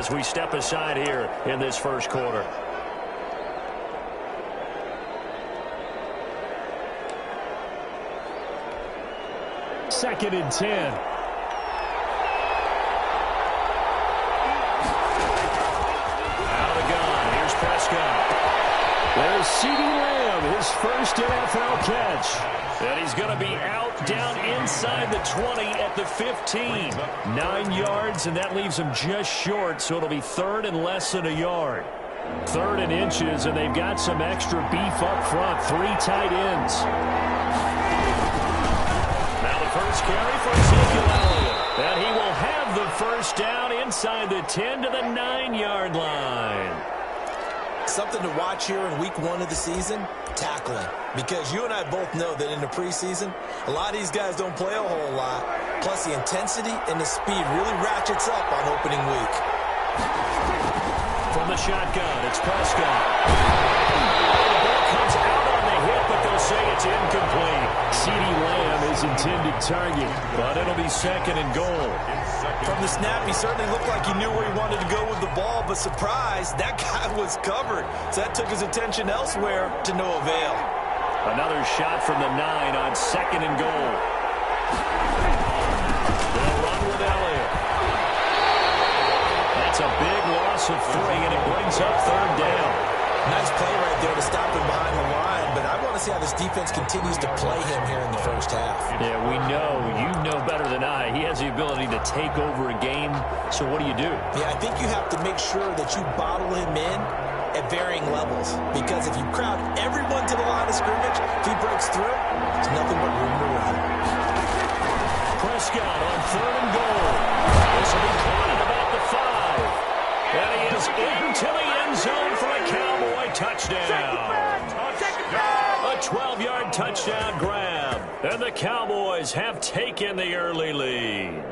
as we step aside here in this first quarter. Second and 10. Out of the gun. Here's Prescott. There's CeeDee Lamb, his first NFL catch. And he's going to be out down inside the 20 at the 15. 9 yards, and that leaves him just short, so it'll be third and less than a yard. Third and inches, and they've got some extra beef up front. 3 tight ends. Now the first carry for Ezekiel Elliott. And he will have the first down inside the 10 to the 9-yard line. Something to watch here in week 1 of the season, tackling. Because you and I both know that in the preseason, a lot of these guys don't play a whole lot. Plus the intensity and the speed really ratchets up on opening week. From the shotgun, it's Prescott. The ball comes out on the hit, but they'll say it's incomplete. CeeDee Lamb is intended target, but it'll be second and goal. From the snap, he certainly looked like he knew where he wanted to go with the ball, but surprise, that guy was covered. So that took his attention elsewhere to no avail. Another shot from the 9 on second and goal. They'll run with Elliott. That's a big loss of 3, and it brings up third down. Nice play right there to stop him behind the line, but I want to see how this defense continues to play him here in the first half. Yeah, we know. You know better than I. He has the ability to take over a game, so what do? Yeah, I think you have to make sure that you bottle him in at varying levels, because if you crowd everyone to the line of scrimmage, if he breaks through, there's nothing but room to run. Prescott on third and goal. This will be caught at about the 5. And he is into the end zone for a Cowboy touchdown. A 12-yard touchdown grab. And the Cowboys have taken the early lead.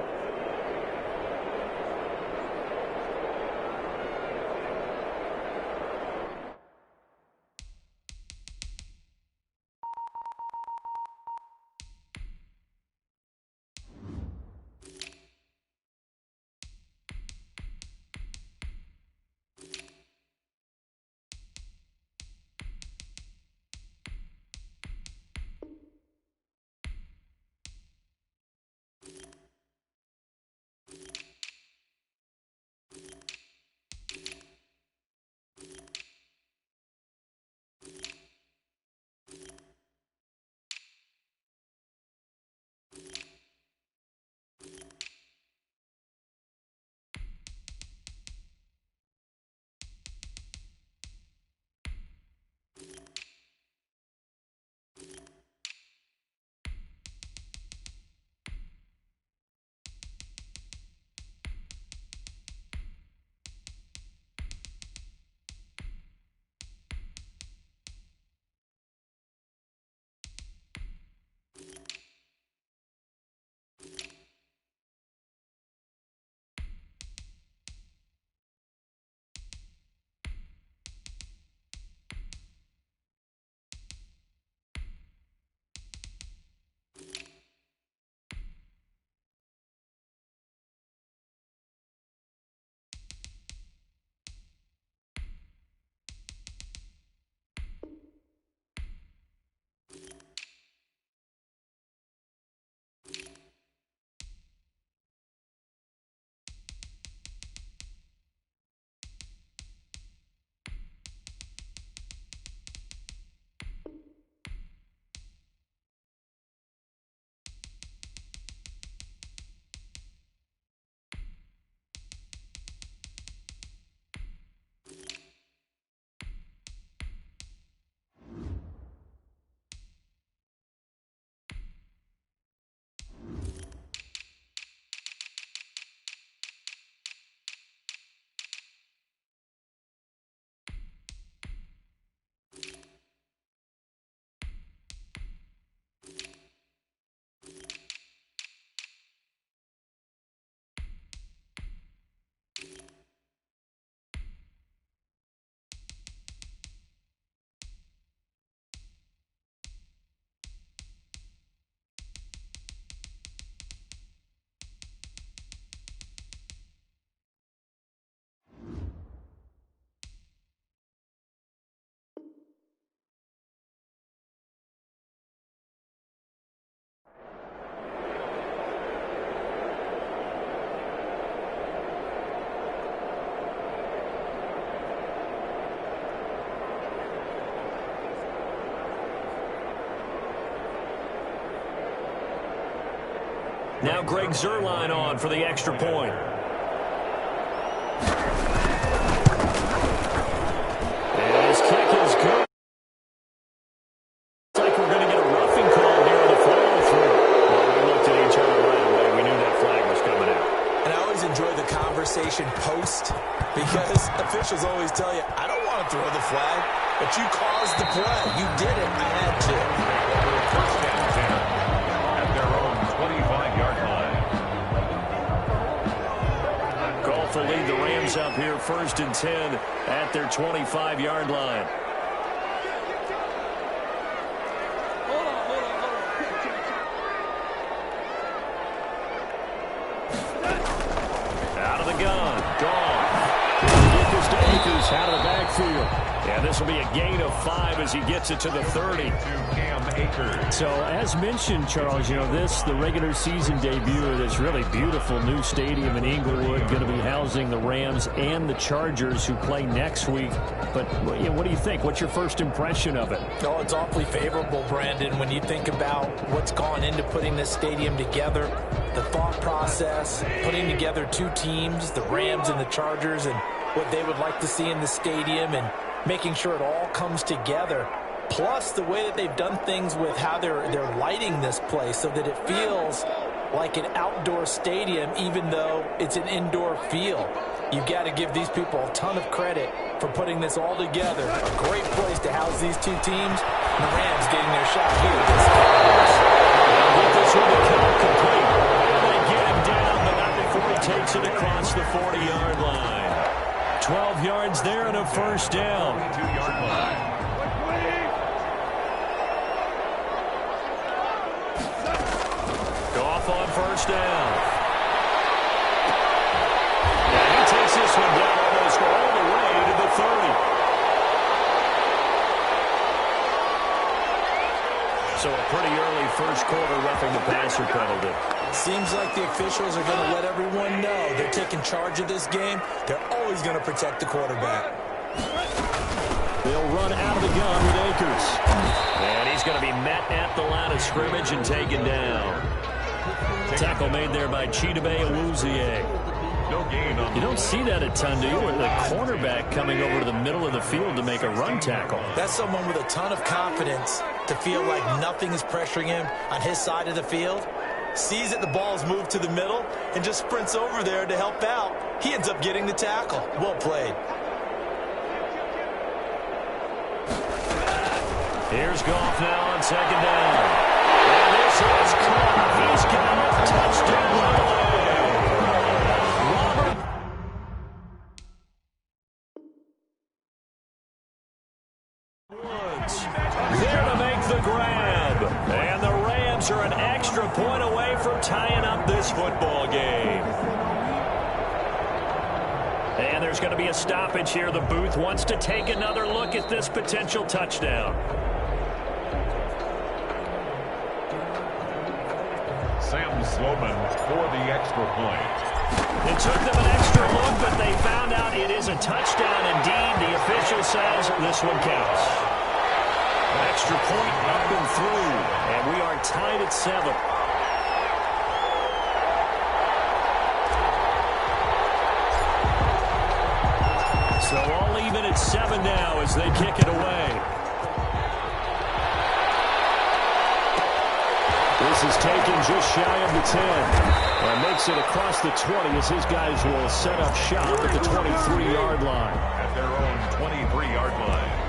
Now Greg Zuerlein on for the extra point. And his kick is good. Looks like we're going to get a roughing call here on the follow-through. Well, we looked at each other right away. We knew that flag was coming out. And I always enjoy the conversation post because officials always tell you, I don't want to throw the flag, but you caused the play. You did it. I had to. First down 10 at their own 25-yard line. Goff will lead the Rams up here 1st and 10 at their 25-yard line. Out of the gun. Goff. Get this to Akers out of the backfield. And this will be a gain of 5 as he gets it to the 30. To Cam Akers. So, as mentioned, Charles, the regular season debut of this really beautiful new stadium in Inglewood, going to be housing the Rams and the Chargers who play next week. But what do you think? What's your first impression of it? Oh, it's awfully favorable, Brandon, when you think about what's gone into putting this stadium together, the thought process, putting together two teams, the Rams and the Chargers, and what they would like to see in the stadium, and making sure it all comes together. Plus the way that they've done things with how they're lighting this place so that it feels like an outdoor stadium even though it's an indoor field. You've got to give these people a ton of credit for putting this all together. A great place to house these two teams. And the Rams getting their shot here against the Cowboys. Get this one to count complete. And they get him down, but not before he takes it across the 40-yard line. 12 yards there and a first down. 22-yard line. Goff on first down. And he takes this one down almost all the way to the 30. So a pretty early first quarter roughing the passer penalty. Seems like the officials are going to let everyone know they're taking charge of this game. They're always going to protect the quarterback. They'll run out of the gun with Akers. And he's going to be met at the line of scrimmage and taken down. Tackle made there by Chidobe Awuzie. No gain on You don't see that a ton, do you? With the cornerback coming over to the middle of the field to make a run tackle. That's someone with a ton of confidence to feel like nothing is pressuring him on his side of the field. Sees that the ball's moved to the middle and just sprints over there to help out. He ends up getting the tackle. Well played. Here's Goff now on second down. And this is caught. He's got a touchdown. There to make the grab. And the Rams are an extra point away from tying up this football game. And there's going to be a stoppage here. The booth wants to take another look at this potential touchdown. Sam Sloman for the extra point. It took them an extra look, but they found out it is a touchdown indeed. The official says this one counts. Extra point up and through, and we are tied at 7. So all even at 7 now as they kick it away. This is taken just shy of the 10. And makes it across the 20 as his guys will set up shop at the 23-yard line. At their own 23-yard line.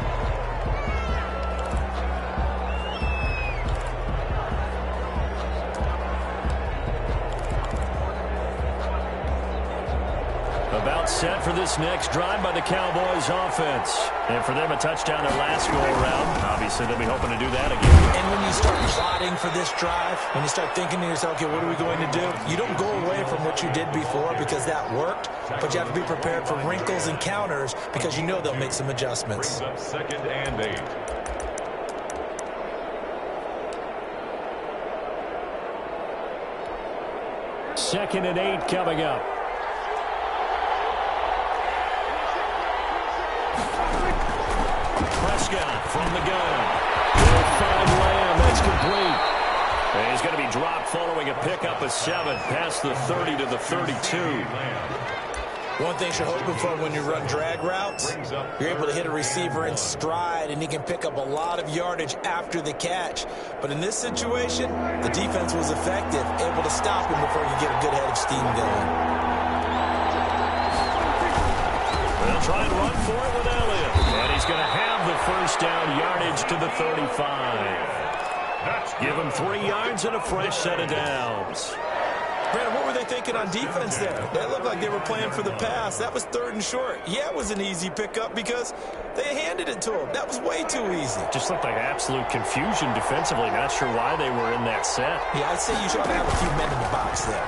About set for this next drive by the Cowboys offense. And for them, a touchdown their last go-around. Obviously, they'll be hoping to do that again. And when you start plotting for this drive, when you start thinking to yourself, okay, what are we going to do? You don't go away from what you did before because that worked, but you have to be prepared for wrinkles and counters because you know they'll make some adjustments. Brings up 2nd and 8. Second and 8 coming up. Prescott from the gun. Will find Lamb. That's complete. And he's going to be dropped following a pickup of 7 past the 30 to the 32. One thing you're hoping for when you run drag routes, you're able to hit a receiver in stride, and he can pick up a lot of yardage after the catch. But in this situation, the defense was effective, able to stop him before you get a good head of steam going. They'll try and run for it with Elliott. And he's going to have the first down yardage to the 35. Give him 3 yards and a fresh set of downs. Brandon, what were they thinking on defense there? They looked like they were playing for the pass. That was 3rd and short. Yeah, it was an easy pickup because they handed it to him. That was way too easy. Just looked like absolute confusion defensively. Not sure why they were in that set. Yeah, I'd say you should have a few men in the box there.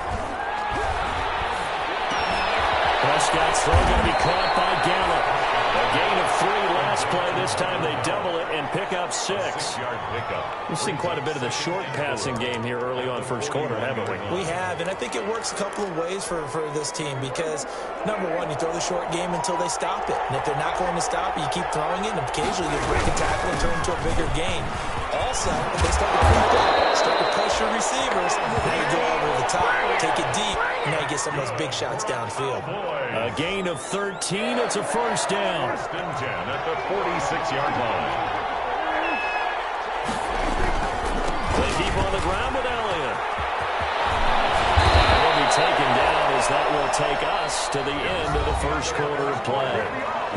Prescott's throw going to be caught by Gallup. A gain of 3 last play. This time they double it and pick up 6. 6-yard pickup. We've seen quite a bit of the short passing game here early on first quarter, haven't we? We have, and I think it works a couple of ways for this team because, number one, you throw the short game until they stop it. And if they're not going to stop it, you keep throwing it, and occasionally you break a tackle and turn it into a bigger gain. Also, if they start to pressure receivers, then you go over the top, take it deep, and now you get some of those big shots downfield. A gain of 13. It's a first down. 1st and 10 at the 46-yard line. They keep on the ground with Elliott. He'll be taken down as that will take us to the end of the first quarter of play.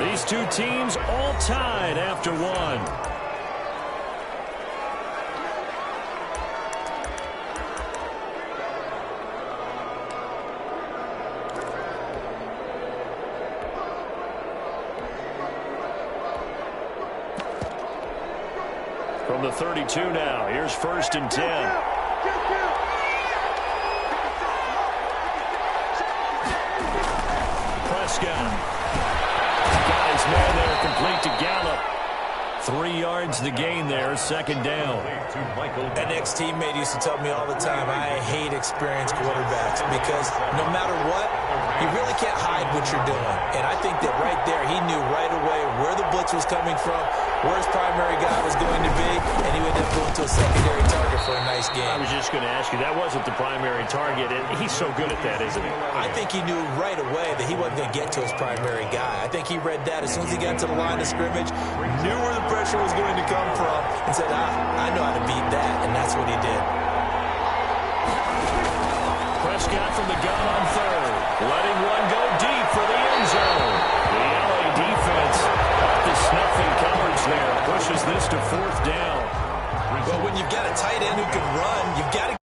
These two teams all tied after 1. From the 32 now, here's 1st and 10. Prescott. Got his man there, complete to Gallup. 3 yards the gain there, 2nd down. An ex-teammate used to tell me all the time, I hate experienced quarterbacks because no matter what, you really can't hide what you're doing. And I think that right there, he knew right away where the blitz was coming from, where his primary guy was going to be, and he would end up going to a secondary target for a nice game. I was just going to ask you, that wasn't the primary target, and he's so good at that, isn't he? I think he knew right away that he wasn't going to get to his primary guy. I think he read that as soon as he got to the line of scrimmage, knew where the pressure was going to come from, and said, I know how to beat that, and that's what he did. Prescott from the gun on 3rd. Letting one go deep for the end zone. The LA defense got the snuffing coverage there. Pushes this to 4th down. Well, when you've got a tight end who can run, you've got to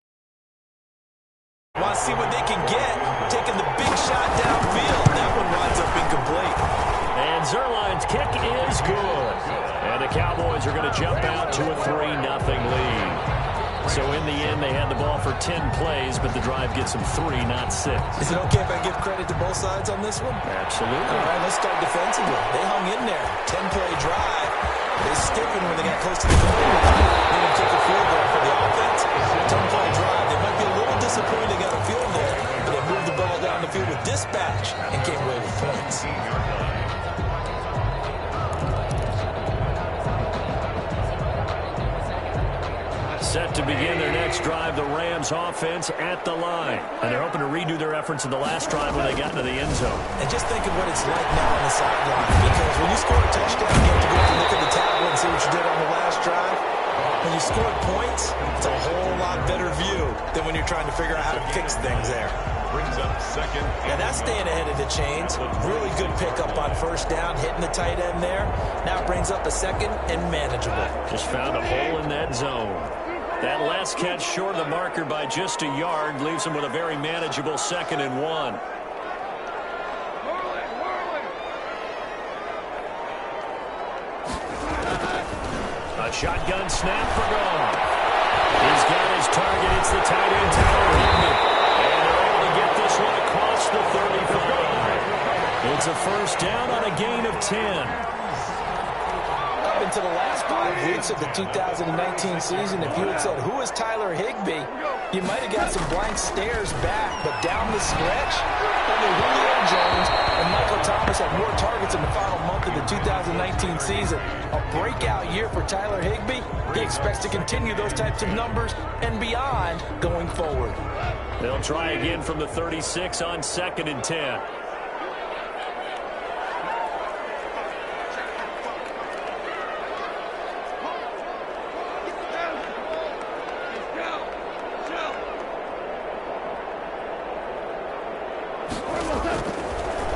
want to see what they can get. Taking the big shot downfield. That one winds up incomplete. And Zerline's kick is good. And the Cowboys are going to jump out to a 3-0 lead. So in the end, they had the ball for 10 plays, but the drive gets them 3, not 6. Is it okay if I give credit to both sides on this one? Absolutely. All right, let's start defensively. They hung in there. 10-play drive. They stiffened when they got close to the goal line. Made them kick a field goal for the offense. 10-play drive. They might be a little disappointed they got a field there, but they moved the ball down the field with dispatch and came away with points. Set to begin their next drive, the Rams offense at the line. And they're hoping to redo their efforts in the last drive when they got into the end zone. And just think of what it's like now on the sideline. Because when you score a touchdown, you have to go up and look at the tablet and see what you did on the last drive. When you score points, it's a whole lot better view than when you're trying to figure out how to fix things there. Brings up 2nd. Now that's staying ahead of the chains. Really good pickup on 1st down, hitting the tight end there. Now it brings up a 2nd and manageable. Just found a hole in that zone. That last catch short of the marker by just a yard leaves him with a very manageable 2nd and 1. A shotgun snap for Goff. He's got his target. It's the tight end, Tyler Higbee. And they're able to get this one across the 35. It's a 1st down on a gain of 10. Into the last 5 weeks of the 2019 season, if you had said, who is Tyler Higbee, you might have got some blank stares back. But down the stretch, only Julio Jones and Michael Thomas had more targets in the final month of the 2019 season. A breakout year for Tyler Higbee. He expects to continue those types of numbers and beyond going forward. They'll try again from the 36 on 2nd and 10.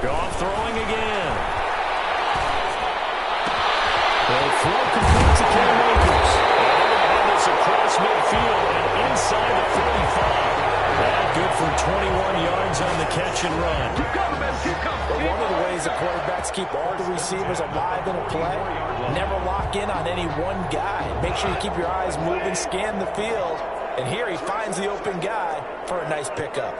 Goff throwing again. They'll throw complete to Cam Akers. And they're going to have this across midfield and inside the 45. That good for 21 yards on the catch and run. But one of the ways the quarterbacks keep all the receivers alive in a play, never lock in on any one guy. Make sure you keep your eyes moving, scan the field. And here he finds the open guy for a nice pickup.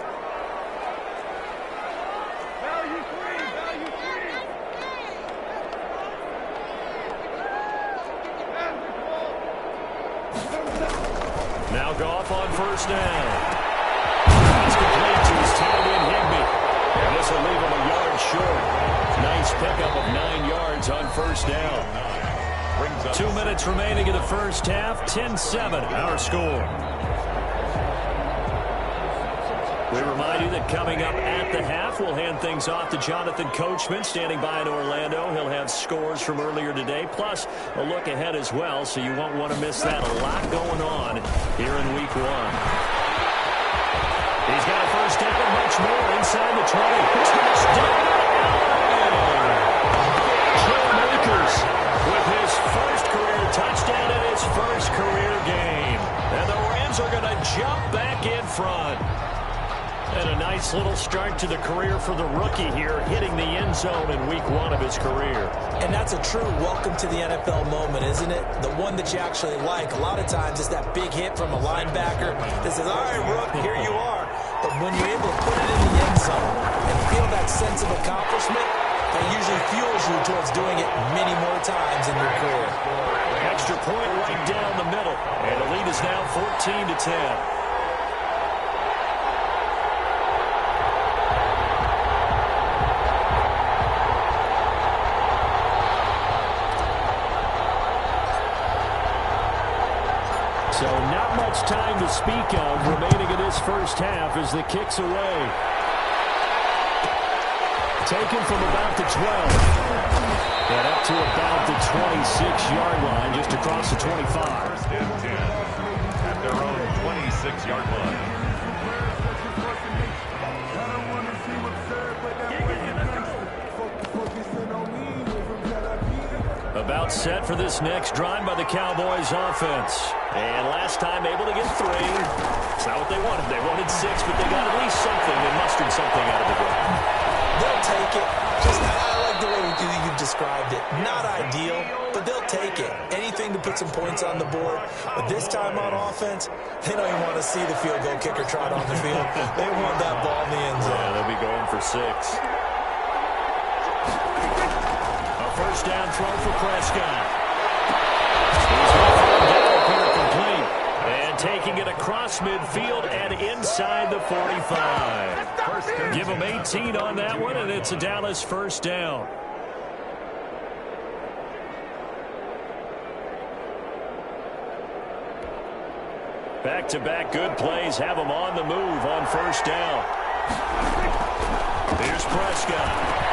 Now Goff on first down. It's complete to his tight end Higbee. And this will leave him a yard short. Nice pickup of 9 yards on first down. 2 minutes remaining in the first half. 10-7 our score. We remind you that coming up at the half, we'll hand things off to Jonathan Coachman, standing by in Orlando. He'll have scores from earlier today, plus a look ahead as well, so you won't want to miss that. A lot going on here in Week 1. He's got a first down and much more inside the 20. Touchdown! Cam Akers with his first career touchdown in his first career game. And the Rams are going to jump back in front. And a nice little start to the career for the rookie here, hitting the end zone in Week 1 of his career. And that's a true welcome to the NFL moment, isn't it? The one that you actually like. A lot of times it's that big hit from a linebacker that says, all right, Rook, here you are. But when you're able to put it in the end zone and feel that sense of accomplishment, that usually fuels you towards doing it many more times in your career. Extra point right down the middle. And the lead is now 14-10. So not much time to speak of remaining in this first half as the kick's away. Taken from about the 12. And up to about the 26-yard line, just across the 25. First and 10 at their own 26-yard line. About set for this next drive by the Cowboys offense. And last time able to get 3. It's not what they wanted. They wanted 6, but they got at least something. They mustered something out of the drive. They'll take it. Just, I like the way you described it. Not ideal, but they'll take it. Anything to put some points on the board. But this time on offense, they don't even want to see the field goal kicker trot on the field. They want that ball in the end zone. Yeah, they'll be going for 6. First down throw for Prescott. He's going to throw down here complete. And taking it across midfield and inside the 45. Give him 18 on that one, and it's a Dallas first down. Back-to-back good plays have him on the move on first down. Here's Prescott.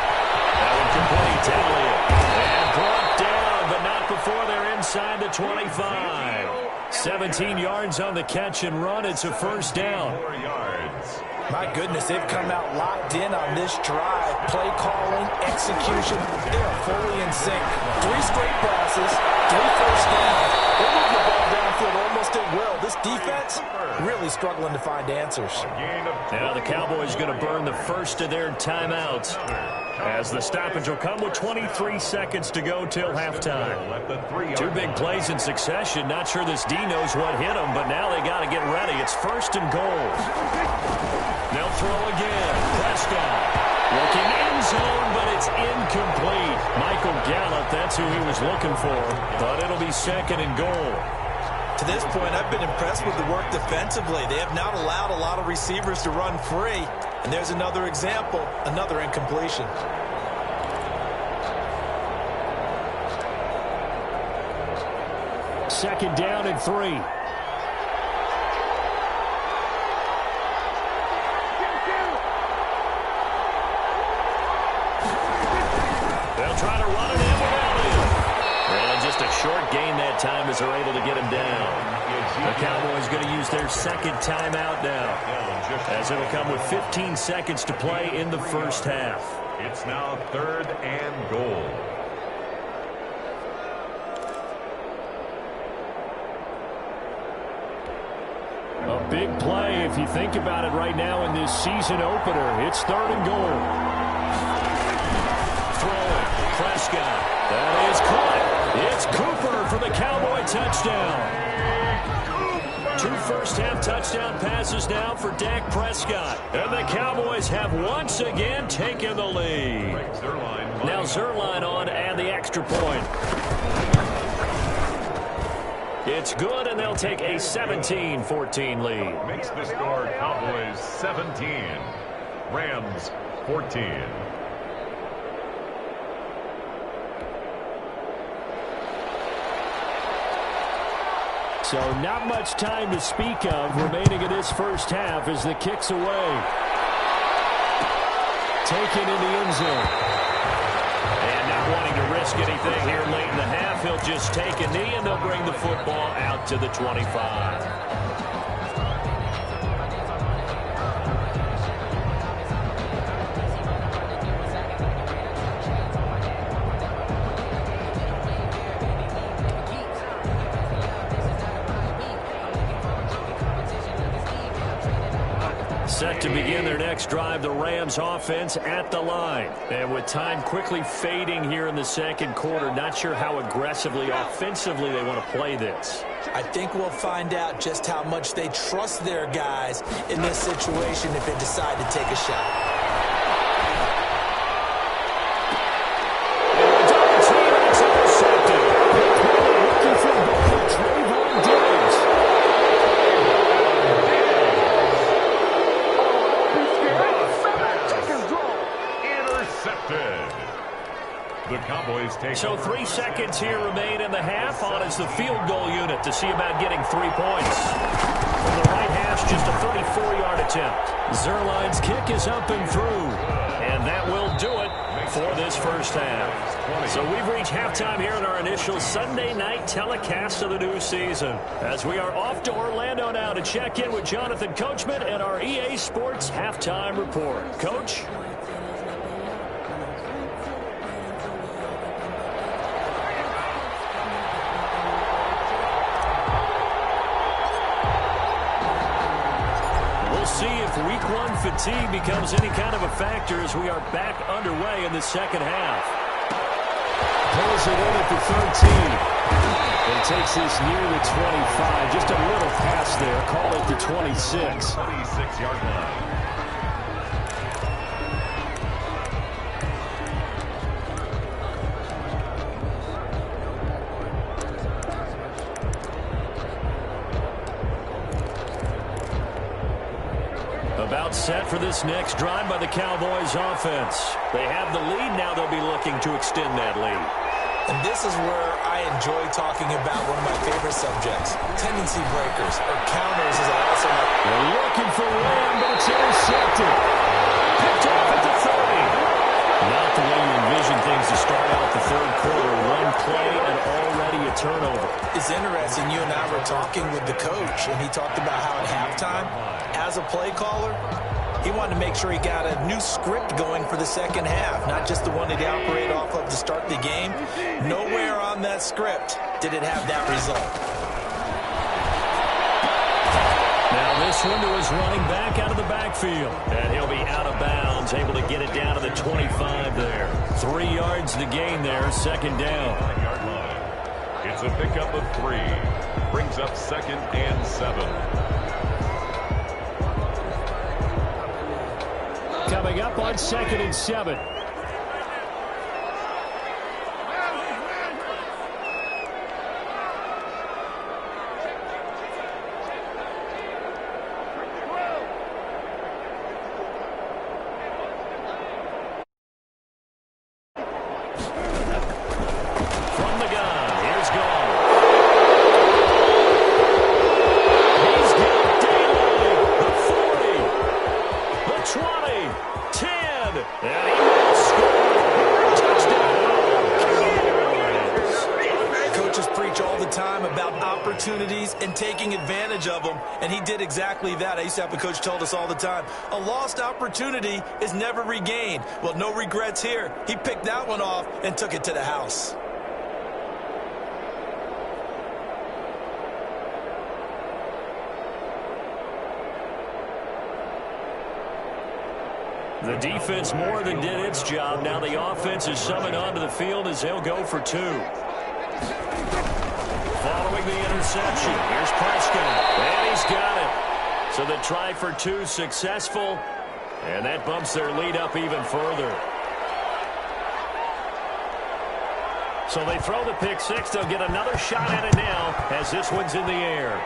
That one complete to Elliott. And brought down, but not before they're inside the 25. 17 yards on the catch and run. It's a first down. 4 yards. My goodness, they've come out locked in on this drive. Play calling, execution, they're fully in sync. 3 straight passes, 3 first downs. They move the ball downfield almost at will. This defense really struggling to find answers. Now the Cowboys going to burn the first of their timeouts, as the stoppage will come with 23 seconds to go till halftime. 2 big plays in succession. Not sure this D knows what hit them, but now they got to get ready. It's first and goal. They'll throw again. Prescott looking end zone, but it's incomplete. Michael Gallup, that's who he was looking for, but it'll be second and goal. To this point, I've been impressed with the work defensively. They have not allowed a lot of receivers to run free. And there's another example, another incompletion. second down and 3. They'll try to run it in without him. And just a short gain that time as they're able to get him down. The Cowboys going to use their second timeout now, as it'll come with 15 seconds to play in the first half. It's now 3rd and goal. A big play if you think about it right now in this season opener. It's 3rd and goal. Throwing, Prescott. That is caught. It's Cooper for the Cowboy touchdown. 2 first-half touchdown passes now for Dak Prescott. And the Cowboys have once again taken the lead. Now Zerline on and the extra point. It's good, and they'll take a 17-14 lead. Makes the score Cowboys 17, Rams 14. So not much time to speak of remaining in this first half as the kick's away. Taken in the end zone. And not wanting to risk anything here late in the half, he'll just take a knee, and they'll bring the football out to the 25. Set to begin their next drive, the Rams offense at the line. And with time quickly fading here in the second quarter, not sure how aggressively, offensively they want to play this. I think we'll find out just how much they trust their guys in this situation if they decide to take a shot. So 3 seconds here remain in the half on as the field goal unit to see about getting 3 points. From the right hash, just a 34-yard attempt. Zerline's kick is up and through. And that will do it for this first half. So we've reached halftime here in our initial Sunday night telecast of the new season, as we are off to Orlando now to check in with Jonathan Coachman and our EA Sports halftime report. Coach? See if week 1 fatigue becomes any kind of a factor as we are back underway in the second half. Pulls it in at the 13. And takes this near the 25. Just a little pass there. Call it the 26. 26-yard line. About set for this next drive by the Cowboys offense. They have the lead. Now they'll be looking to extend that lead. And this is where I enjoy talking about one of my favorite subjects, tendency breakers, or counters as I also like. They're looking for Lamb, but it's intercepted. Picked off at the 30. Not the way you envision things to start out the third quarter. One play and already a turnover. It's interesting. You and I were talking with the coach, and he talked about how at halftime, as a play caller, he wanted to make sure he got a new script going for the second half, not just the one that he operated off of to start the game. Nowhere on that script did it have that result. Now this window is running back out of the backfield, and he'll be out of bounds, able to get it down to the 25 there. 3 yards to gain there, second down. 9-yard line. It's a pickup of 3. Brings up 2nd and 7. Coming up on 2nd and 7. From the gun, here's Gall. opportunities and taking advantage of them, and he did exactly that. I used to have a coach told us all the time, a lost opportunity is never regained. Well, no regrets here. He picked that one off and took it to the house. The defense more than did its job. Now the offense is summoned onto the field as they'll go for 2. Following the interception, here's Prescott, and he's got it. So the try for 2 successful, and that bumps their lead up even further. So they throw the pick 6. They'll get another shot at it now as this one's in the air.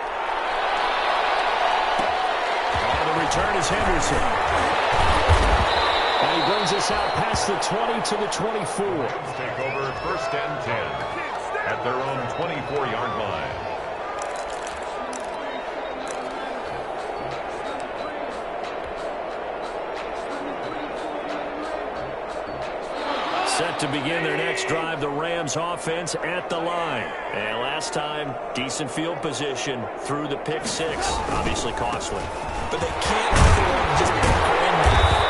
And the return is Henderson. And he brings us out past the 20 to the 24. Take over 1st and 10 at their own 24-yard line. Set to begin their next drive, the Rams offense at the line. And last time, decent field position through the pick 6. Obviously costly. But they can't afford to just bunker in now.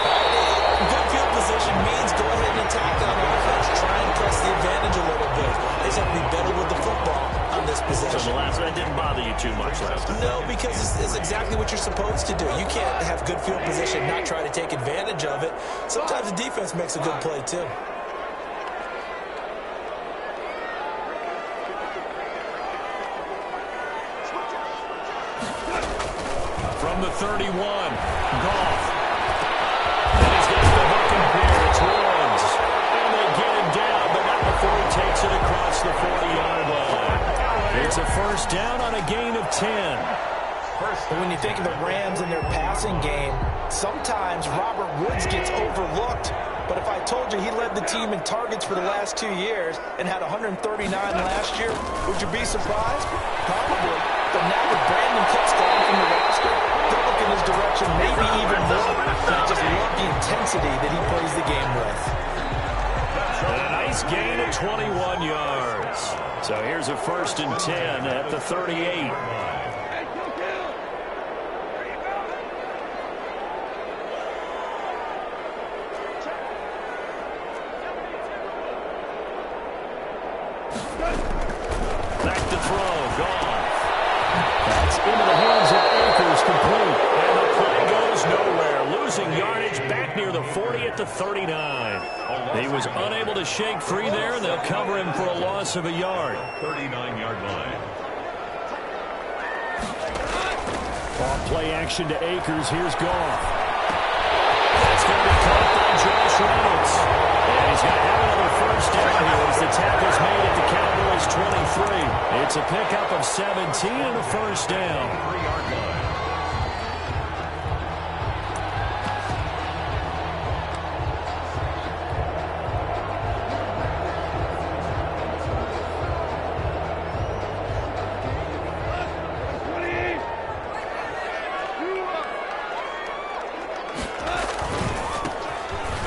Good field position means go ahead and attack on offense. Try and press the advantage a little bit. They just have to be better with the football on this possession. So the last one didn't bother you too much last time? No, because it's exactly what you're supposed to do. You can't have good field position, not try to take advantage of it. Sometimes the defense makes a good play, too. From the 31, Goff. And he's got the hook in here. It's Woods. And they get him down, but not before he takes it across the 40-yard line. It's a first down on a gain of 10. But when you think of the Rams and their passing game, sometimes Robert Woods gets overlooked. But if I told you he led the team in targets for the last 2 years and had 139 last year, would you be surprised? Probably. But now with Brandon Cooks gone from the roster, they'll look in his direction maybe even more. And I just love the intensity that he plays the game with. And a nice gain of 21 yards. So here's a 1st and 10 at the 38. Back to throw, Goff. That's into the hands of Akers, complete. And the play goes nowhere. Losing yardage back near the 40 at the 39. He was unable to shake free there, and they'll cover him for a loss of a yard. 39-yard line. Off play action to Akers. Here's Goff. That's going to be caught by Josh Reynolds. And he's going to have another first down here as the tackle's made at the Cowboys' 23. It's a pickup of 17 and a first down. 3-yard line.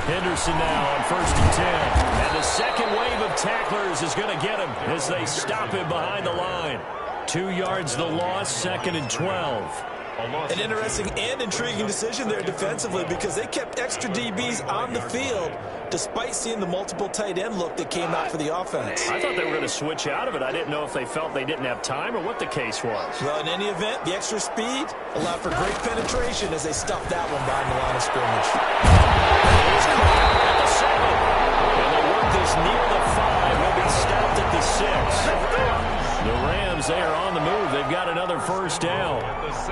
Henderson now on 1st and 10. And the second wave of tacklers is going to get him as they stop him behind the line. 2 yards the loss, 2nd and 12. An interesting and intriguing decision there defensively because they kept extra DBs on the field despite seeing the multiple tight end look that came out for the offense. I thought they were going to switch out of it. I didn't know if they felt they didn't have time or what the case was. Well, in any event, the extra speed allowed for great penetration as they stuffed that one behind the line of scrimmage. He's caught at the 7. And the work is near the 5. Will be stopped at the 6. The Rams, they are on the move. They've got another first down.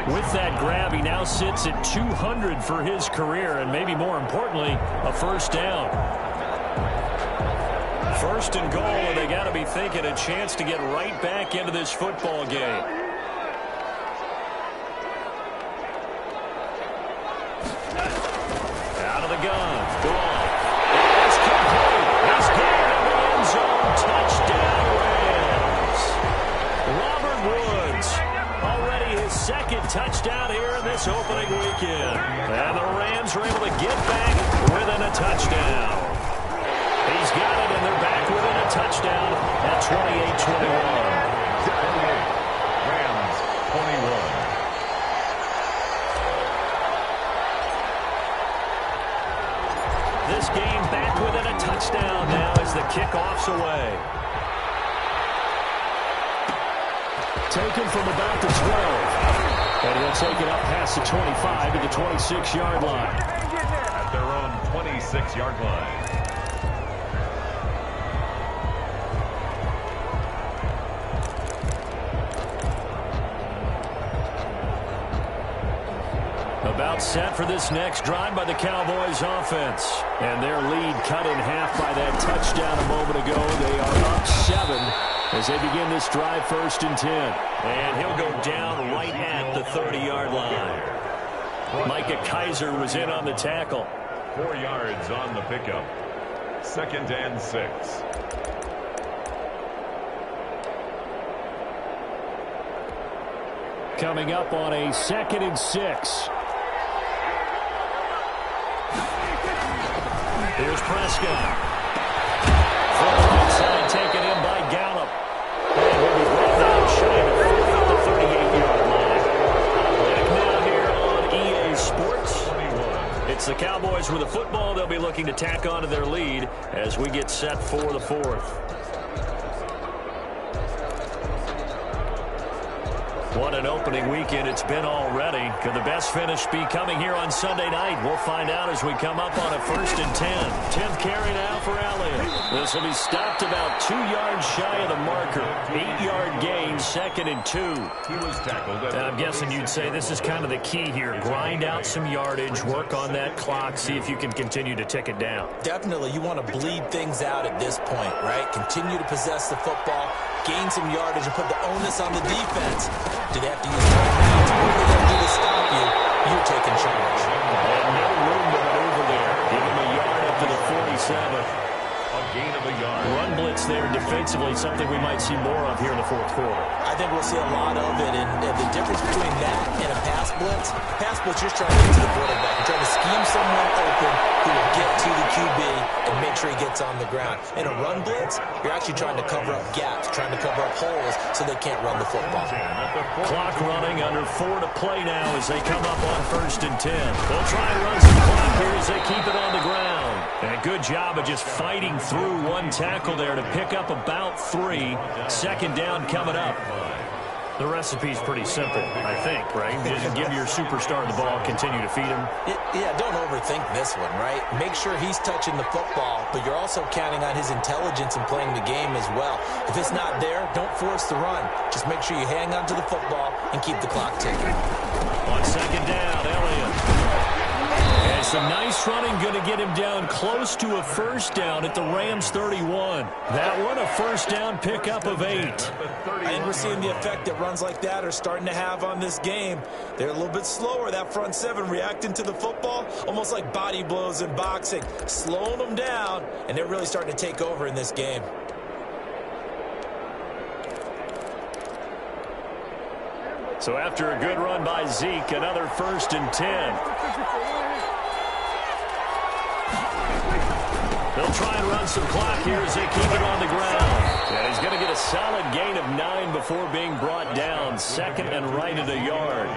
With that grab, he now sits at 200 for his career, and maybe more importantly, a first down. 1st and goal, and they got to be thinking a chance to get right back into this football game. Out of the gun. Goff. It's complete. He's got it in the end zone. Touchdown, Rams. Robert Woods. Already his 2nd touchdown here in this opening weekend. And the Rams are able to get back within a touchdown. He's got it, and they're back within a touchdown at 28-21. kickoff's away. Taken from about the 12. And he'll take it up past the 25 to the 26-yard line. At their own 26-yard line. About set for this next drive by the Cowboys offense. And their lead cut in half by that touchdown a moment ago. They are up 7 as they begin this drive, 1st and 10. And he'll go down right at the 30-yard line. Micah Kaiser was in on the tackle. 4 yards on the pickup. 2nd and 6. Coming up on a 2nd and 6. Here's Prescott. From inside, taken in by Gallup. And he'll be brought down shy of the 38-yard line. Back now here on EA Sports. It's the Cowboys with the football. They'll be looking to tack onto their lead as we get set for the 4th. What an opening weekend it's been already. Could the best finish be coming here on Sunday night? We'll find out as we come up on a 1st and 10. 10th carry now for Elliott. This will be stopped about 2 yards shy of the marker. 8-yard gain, 2nd and 2. He was tackled. I'm guessing you'd say this is kind of the key here. Grind out some yardage, work on that clock, see if you can continue to tick it down. Definitely, you want to bleed things out at this point, right? Continue to possess the football, gain some yardage, and put the onus on the defense. Do they have to use timeouts? What do they have to do to stop you? You're taking charge. And no room to maneuver there. Give him a yard up to the 47. A gain of a yard. Run blitz there defensively, something we might see more of here in the 4th quarter. I think we'll see a lot of it, and the difference between that and a pass blitz, you're trying to get to the quarterback. You're trying to scheme someone open who will get to the QB and make sure he gets on the ground. In a run blitz, you're actually trying to cover up gaps, trying to cover up holes so they can't run the football. Clock running, under 4 to play now as they come up on 1st and 10. They'll try and run some clock here as they keep it on the ground. And a good job of just fighting through one tackle there to pick up about 3. 2nd down coming up. The recipe's pretty simple, I think, right? Just give your superstar the ball, continue to feed him. Yeah, don't overthink this one, right? Make sure he's touching the football, but you're also counting on his intelligence in playing the game as well. If it's not there, don't force the run. Just make sure you hang on to the football and keep the clock ticking. On 2nd down, Elliott. And some nice running, going to get him down close to a 1st down at the Rams 31. That one, a 1st down pickup of 8. I think we're seeing the effect that runs like that are starting to have on this game. They're a little bit slower, that front 7, reacting to the football, almost like body blows in boxing, slowing them down, and they're really starting to take over in this game. So after a good run by Zeke, another 1st and 10. They'll try and run some clock here as they keep it on the ground. And he's going to get a solid gain of 9 before being brought down. 2nd and right at a yard.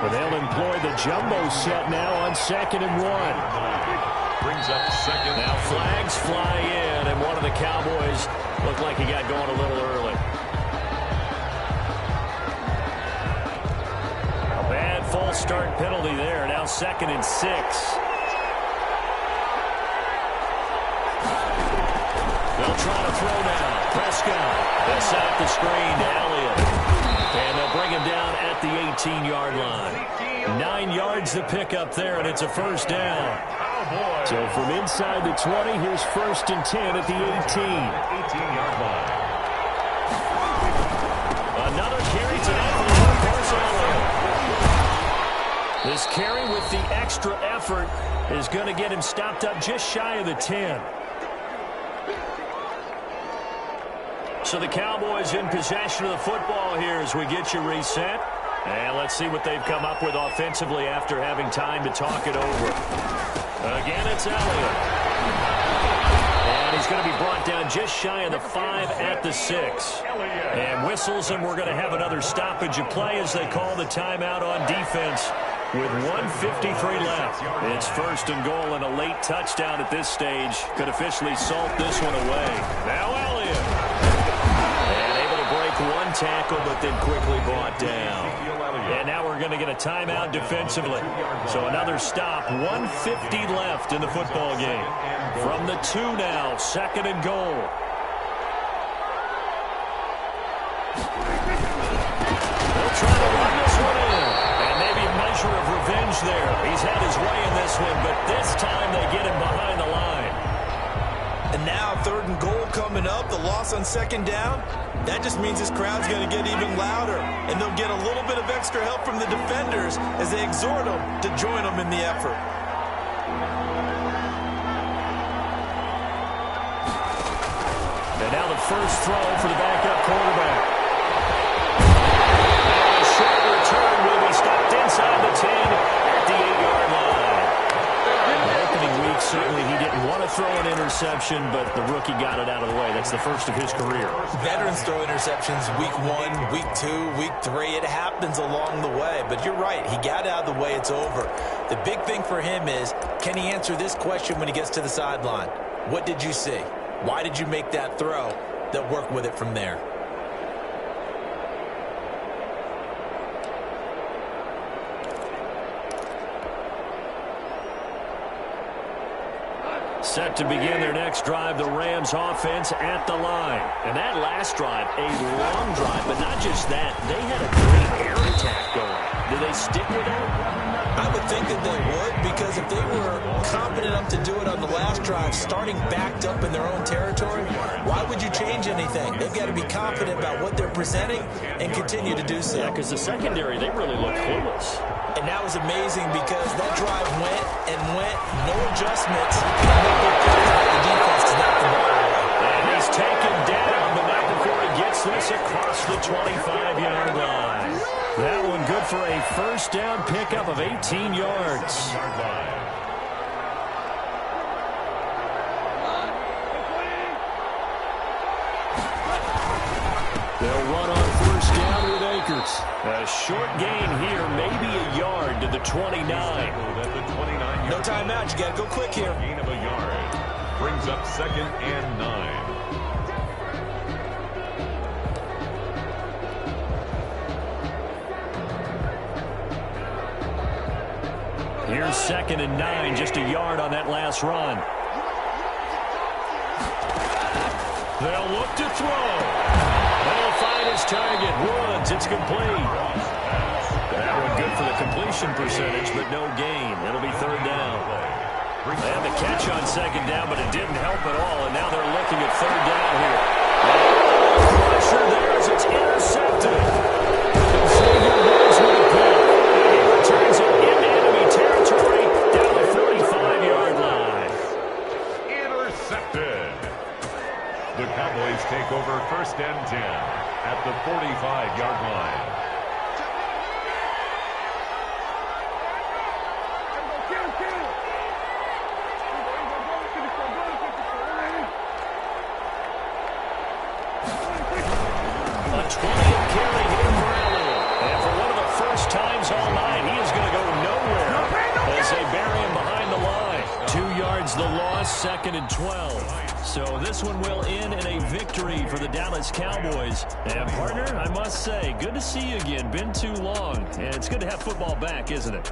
But they'll employ the jumbo set now on 2nd and 1. Brings up 2nd. Now flags fly in, and one of the Cowboys looked like he got going a little early. A bad false start penalty there. Now 2nd and 6. They'll try to throw now. Prescott. They'll set up the screen to Elliott. And they'll bring him down at the 18-yard line. 9 yards to pick up there, and it's a 1st down. So from inside the 20, here's 1st and 10 at the 18. 18-yard line. Another carry tonight for the workhorse Elliott. This carry with the extra effort is going to get him stopped up just shy of the 10. So the Cowboys in possession of the football here as we get you reset. And let's see what they've come up with offensively after having time to talk it over. Again, it's Elliott. And he's going to be brought down just shy of the 5 at the 6. And whistles, and we're going to have another stoppage of play as they call the timeout on defense. With 1:53 left, it's 1st and goal, and a late touchdown at this stage could officially salt this one away. Now Elliott. And able to break one tackle, but then quickly brought down. And now we're going to get a timeout defensively. So another stop, 1:50 left in the football game. From the 2 now, 2nd and goal. They'll try to run this one in. And maybe a measure of revenge there. He's had his way in this one, but this time they get him behind the line. And now 3rd and goal coming up. The loss on 2nd down. That just means this crowd's going to get even louder. And they'll get a little bit of extra help from the defenders as they exhort them to join them in the effort. And now the first throw for the backup quarterback. A short return will be stopped inside the 10 at the 8-yard line. Opening week, certainly he didn't want to throw an interception, but the rookie got it out of the way. That's the first of his career. Veterans throw interceptions week 1, week 2, week 3. It happens along the way. But you're right. He got out of the way. It's over. The big thing for him is, can he answer this question when he gets to the sideline? What did you see? Why did you make that throw? They'll work with it from there. Set to begin their next drive, the Rams offense at the line. And that last drive, a long drive, but not just that. They had a great air attack going. Do they stick with that? I would think that they would, because if they were confident enough to do it on the last drive, starting backed up in their own territory, why would you change anything? They've got to be confident about what they're presenting and continue to do so. Yeah, because the secondary, they really look clueless. And that was amazing because that drive went and went, no adjustments. The defense is not the ball away. And he's taken down, but not before he gets this across the 25-yard line. That one good for a first down pickup of 18 yards. They'll run on first down with Akers. A short gain here, maybe a yard to the 29. No timeout. You got to go quick here. Gain of a yard. Brings up 2nd and 9. Here's 2nd and 9, just a yard on that last run. They'll look to throw. They'll find his target. Woods, it's complete. That one good for the completion percentage, but no gain. It'll be 3rd down. They had the catch on 2nd down, but it didn't help at all, and now they're looking at 3rd down here. Pressure there as it's intercepted. Xavier Woods with a pick. He returns it into enemy territory down the 45-yard line. Intercepted. The Cowboys take over 1st and 10 at the 45-yard line. A 20th carry here for Elliott. And for one of the first times all night, he is going to go nowhere as they bury him behind the line. 2 yards the loss, 2nd and 12. So this one will end in a victory for the Dallas Cowboys. And partner, I must say, good to see you again. Been too long. And it's good to have football back, isn't it?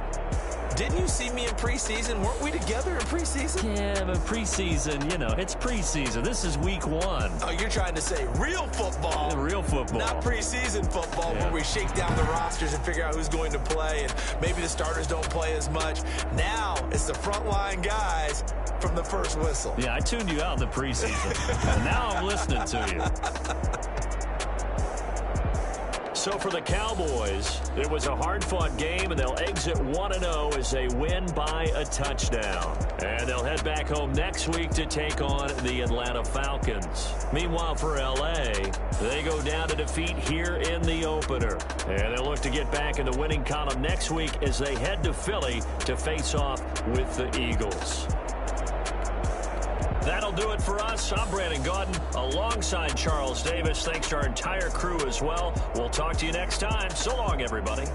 Didn't you see me in preseason? Weren't we together in preseason? Yeah, but preseason, you know, it's preseason. This is week 1. Oh, you're trying to say real football. Real football. Not preseason football where we shake down the rosters and figure out who's going to play, and maybe the starters don't play as much. Now it's the frontline guys from the first whistle. Yeah, I tuned you out in the preseason. And now I'm listening to you. So for the Cowboys, it was a hard-fought game, and they'll exit 1-0 as they win by a touchdown. And they'll head back home next week to take on the Atlanta Falcons. Meanwhile, for L.A., they go down to defeat here in the opener. And they'll look to get back in the winning column next week as they head to Philly to face off with the Eagles. That'll do it for us. I'm Brandon Gaudin alongside Charles Davis. Thanks to our entire crew as well. We'll talk to you next time. So long, everybody.